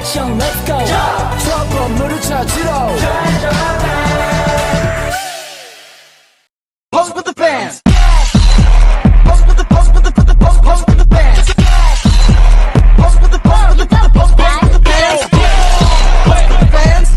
action let's go 저 건물을 찾으러 Pose with the fans Pose with the pose with the put the pose pose with the fans Pose with the pose with the put the pose pose with the fans Pose with the fans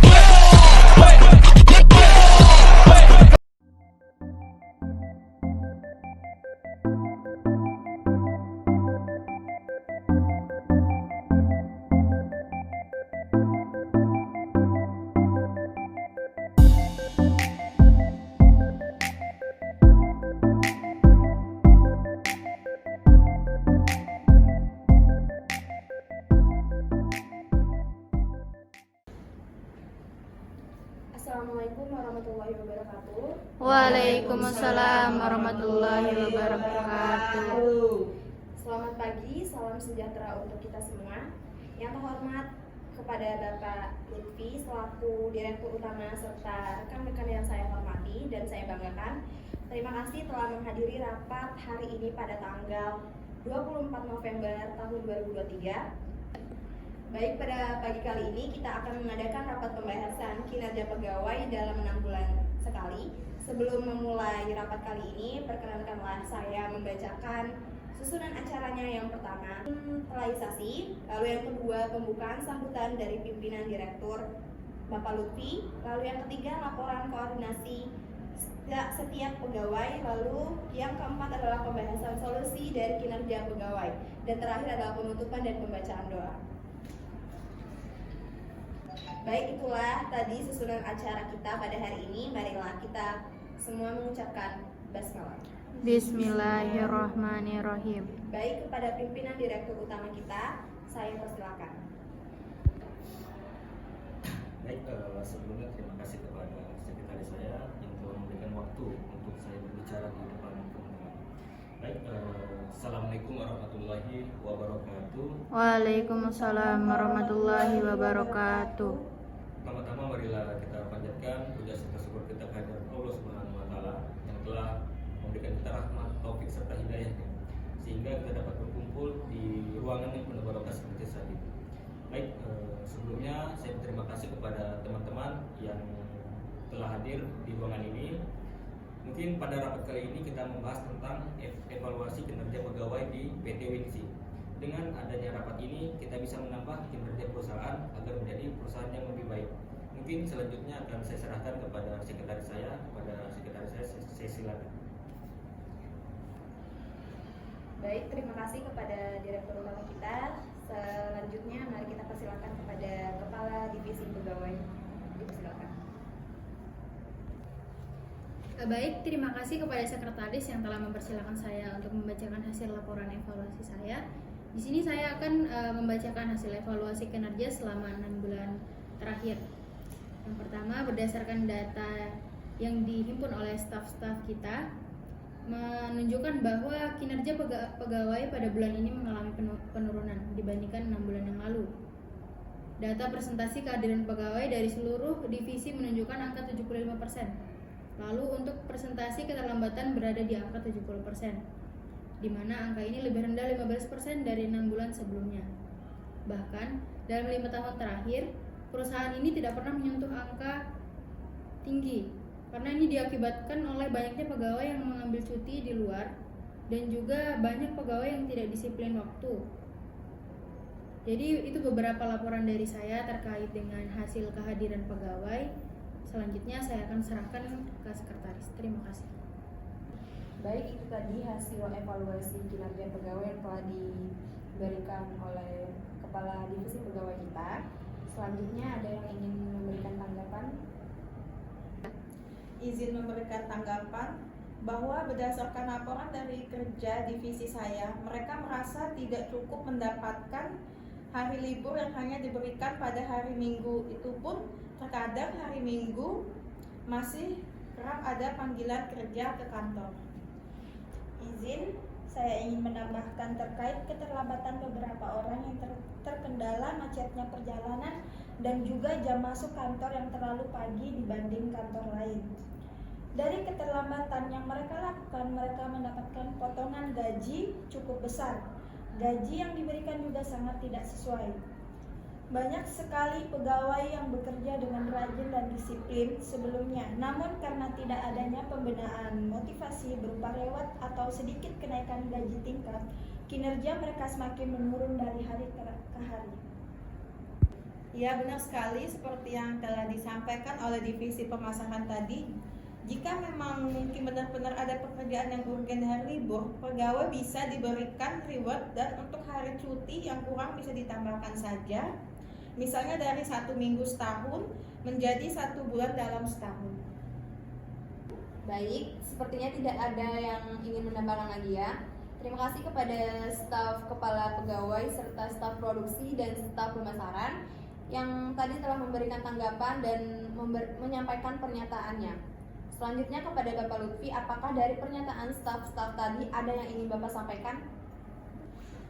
Assalamualaikum warahmatullahi wabarakatuh. Waalaikumsalam warahmatullahi wabarakatuh. Selamat pagi, salam sejahtera untuk kita semua. Yang terhormat kepada Bapak Lutfi selaku Direktur Utama serta rekan-rekan yang saya hormati dan saya banggakan. Terima kasih telah menghadiri rapat hari ini pada tanggal 24 November tahun 2023. Baik, pada pagi kali ini kita akan mengadakan rapat pembahasan kinerja pegawai dalam 6 bulan sekali. Sebelum memulai rapat kali ini, perkenankanlah saya membacakan susunan acaranya. Yang pertama, realisasi, lalu yang kedua pembukaan sambutan dari pimpinan direktur Bapak Lutfi, lalu yang ketiga laporan koordinasi setiap pegawai, lalu yang keempat adalah pembahasan solusi dari kinerja pegawai, dan terakhir adalah penutupan dan pembacaan doa. Baik, itulah tadi susunan acara kita pada hari ini. Marilah kita semua mengucapkan basmalah. Bismillahirrahmanirrahim. Baik, kepada pimpinan direktur utama kita, saya persilakan. Baik, sebelumnya terima kasih kepada sekretaris saya yang telah memberikan waktu untuk saya berbicara di depan teman-teman. Baik, Assalamualaikum warahmatullahi wabarakatuh. Waalaikumsalam warahmatullahi wabarakatuh. Pertama-tama marilah kita panjatkan puja serta syukur kita kehadirat Allah Subhanahu wa taala yang telah memberikan kita rahmat, taufik serta hidayahnya sehingga kita dapat berkumpul di ruangan yang penuh barokah seperti saat ini. Baik, sebelumnya saya berterima kasih kepada teman-teman yang telah hadir di ruangan ini. Mungkin pada rapat kali ini kita membahas tentang evaluasi kinerja pegawai di PT Wingsi. Dengan adanya rapat ini kita bisa menambah kinerja perusahaan agar menjadi perusahaan yang lebih baik. Mungkin selanjutnya akan saya serahkan kepada sekretaris saya. Saya silakan. Baik, terima kasih kepada direktur utama kita. Selanjutnya mari kita persilakan kepada Kepala Divisi Pegawai. Dipersilakan. Baik, terima kasih kepada sekretaris yang telah mempersilahkan saya untuk membacakan hasil laporan evaluasi saya. Di sini saya akan membacakan hasil evaluasi kinerja selama 6 bulan terakhir. Yang pertama, berdasarkan data yang dihimpun oleh staf-staf kita, menunjukkan bahwa kinerja pegawai pada bulan ini mengalami penurunan dibandingkan 6 bulan yang lalu. Data presentasi kehadiran pegawai dari seluruh divisi menunjukkan angka 75%. Lalu untuk presentasi keterlambatan berada di angka 70%, di mana angka ini lebih rendah 15% dari 6 bulan sebelumnya. Bahkan dalam 5 tahun terakhir, perusahaan ini tidak pernah menyentuh angka tinggi, karena ini diakibatkan oleh banyaknya pegawai yang mengambil cuti di luar dan juga banyak pegawai yang tidak disiplin waktu. Jadi itu beberapa laporan dari saya terkait dengan hasil kehadiran pegawai. Selanjutnya saya akan serahkan ke sekretaris. Terima kasih. Baik, itu tadi hasil evaluasi kinerja pegawai yang telah diberikan oleh Kepala Divisi Pegawai kita. Selanjutnya ada yang ingin memberikan tanggapan? Izin memberikan tanggapan bahwa berdasarkan laporan dari kerja divisi saya, mereka merasa tidak cukup mendapatkan hari libur yang hanya diberikan pada hari Minggu. Itu pun terkadang hari Minggu masih kerap ada panggilan kerja ke kantor. Izin, saya ingin menambahkan terkait keterlambatan beberapa orang yang terkendala macetnya perjalanan dan juga jam masuk kantor yang terlalu pagi dibanding kantor lain. Dari keterlambatan yang mereka lakukan, mereka mendapatkan potongan gaji cukup besar. Gaji yang diberikan juga sangat tidak sesuai. Banyak sekali pegawai yang bekerja dengan rajin dan disiplin sebelumnya, namun karena tidak adanya pembinaan motivasi berupa reward atau sedikit kenaikan gaji tingkat, kinerja mereka semakin menurun dari hari ke hari. Ya, benar sekali seperti yang telah disampaikan oleh divisi pemasaran tadi. Jika memang mungkin benar-benar ada pekerjaan yang urgen hari libur, pegawai bisa diberikan reward dan untuk hari cuti yang kurang bisa ditambahkan saja. Misalnya dari 1 minggu setahun menjadi 1 bulan dalam setahun. Baik, sepertinya tidak ada yang ingin menambahkan lagi ya. Terima kasih kepada staf kepala pegawai serta staf produksi dan staf pemasaran yang tadi telah memberikan tanggapan dan menyampaikan pernyataannya. Selanjutnya kepada Bapak Lutfi, apakah dari pernyataan staf-staf tadi ada yang ingin Bapak sampaikan?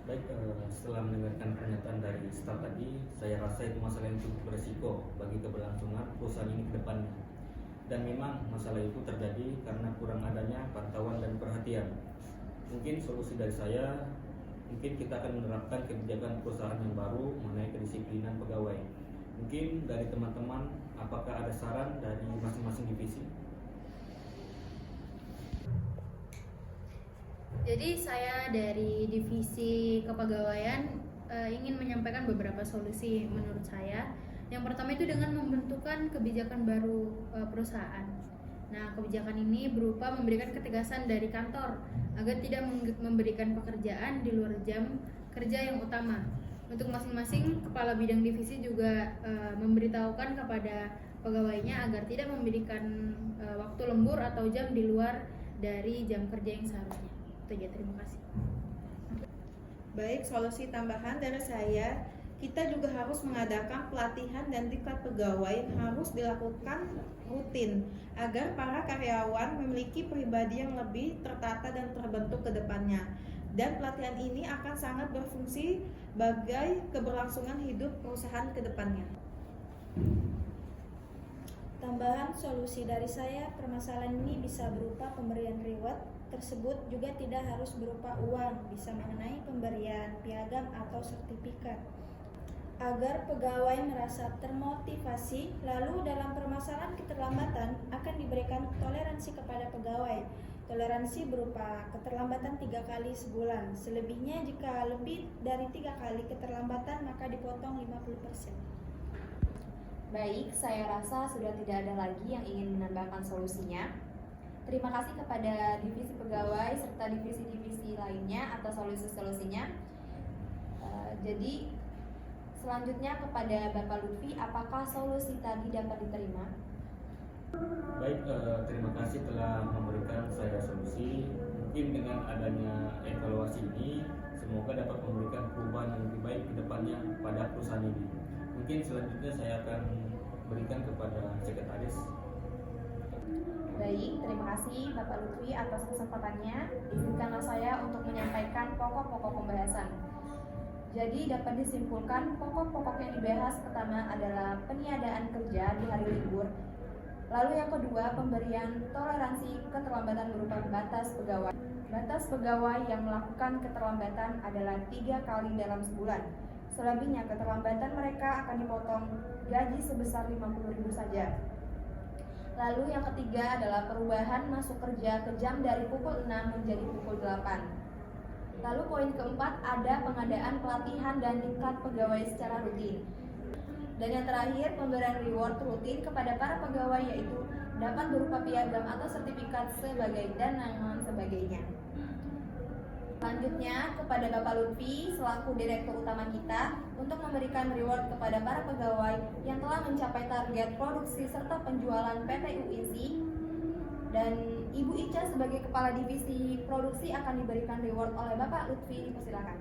Baik, setelah mendengarkan pernyataan dari staf tadi, saya rasa itu masalah yang cukup beresiko bagi keberlangsungan perusahaan ini ke depannya. Dan memang masalah itu terjadi karena kurang adanya pantauan dan perhatian. Mungkin solusi dari saya, mungkin kita akan menerapkan kebijakan perusahaan yang baru mengenai kedisiplinan pegawai. Mungkin dari teman-teman, apakah ada saran dari masing-masing divisi? Jadi saya dari divisi kepegawaian ingin menyampaikan beberapa solusi menurut saya. Yang pertama itu dengan membentukkan kebijakan baru perusahaan. Nah, kebijakan ini berupa memberikan ketegasan dari kantor agar tidak memberikan pekerjaan di luar jam kerja yang utama. Untuk masing-masing kepala bidang divisi juga memberitahukan kepada pegawainya agar tidak memberikan waktu lembur atau jam di luar dari jam kerja yang seharusnya. Itu aja, terima kasih. Baik, solusi tambahan dari saya, kita juga harus mengadakan pelatihan dan diklat pegawai yang harus dilakukan rutin agar para karyawan memiliki pribadi yang lebih tertata dan terbentuk ke depannya. Dan pelatihan ini akan sangat berfungsi sebagai keberlangsungan hidup perusahaan ke depannya. Tambahan solusi dari saya, permasalahan ini bisa berupa pemberian reward tersebut juga tidak harus berupa uang, bisa mengenai pemberian piagam atau sertifikat. Agar pegawai merasa termotivasi, lalu dalam permasalahan keterlambatan akan diberikan toleransi kepada pegawai. Toleransi berupa keterlambatan 3 kali sebulan. Selebihnya jika lebih dari 3 kali keterlambatan maka dipotong 50%. Baik, saya rasa sudah tidak ada lagi yang ingin menambahkan solusinya. Terima kasih kepada divisi pegawai serta divisi-divisi lainnya atas solusi-solusinya. Jadi selanjutnya kepada Bapak Lutfi, apakah solusi tadi dapat diterima? Baik, terima kasih telah memberikan saya solusi. Mungkin dengan adanya evaluasi ini, semoga dapat memberikan perubahan yang lebih baik ke depannya pada perusahaan ini. Mungkin selanjutnya saya akan berikan kepada sekretaris. Baik, terima kasih Bapak Lutfi atas kesempatannya. Izinkanlah saya untuk menyampaikan pokok-pokok pembahasan. Jadi dapat disimpulkan pokok-pokok yang dibahas pertama adalah peniadaan kerja di hari libur. Lalu yang kedua, pemberian toleransi keterlambatan berupa batas pegawai. Batas pegawai yang melakukan keterlambatan adalah 3 kali dalam sebulan. Selebihnya keterlambatan mereka akan dipotong gaji sebesar 50.000 saja. Lalu yang ketiga adalah perubahan masuk kerja ke jam dari pukul 6 menjadi pukul 8. Lalu poin keempat ada pengadaan pelatihan dan diklat pegawai secara rutin. Dan yang terakhir, pemberian reward rutin kepada para pegawai yaitu dapat berupa piagam atau sertifikat sebagai dan lain sebagainya. Selanjutnya kepada Bapak Lutfi selaku Direktur Utama kita untuk memberikan reward kepada para pegawai yang telah mencapai target produksi serta penjualan PT UINSI, dan Ibu Ica sebagai Kepala Divisi Produksi akan diberikan reward oleh Bapak Lutfi. Persilakan.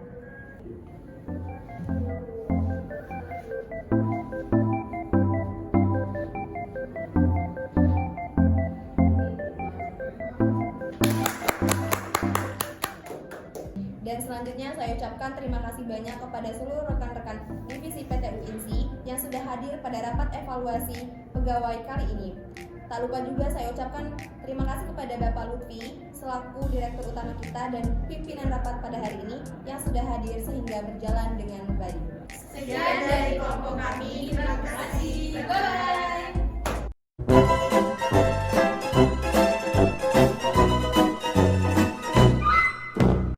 Dan selanjutnya saya ucapkan terima kasih banyak kepada seluruh rekan-rekan divisi PT UINSI yang sudah hadir pada rapat evaluasi pegawai kali ini. Tak lupa juga saya ucapkan terima kasih kepada Bapak Lutfi selaku Direktur Utama kita dan pimpinan rapat pada hari ini yang sudah hadir sehingga berjalan dengan baik. Sekian dari kelompok kami, terima kasih.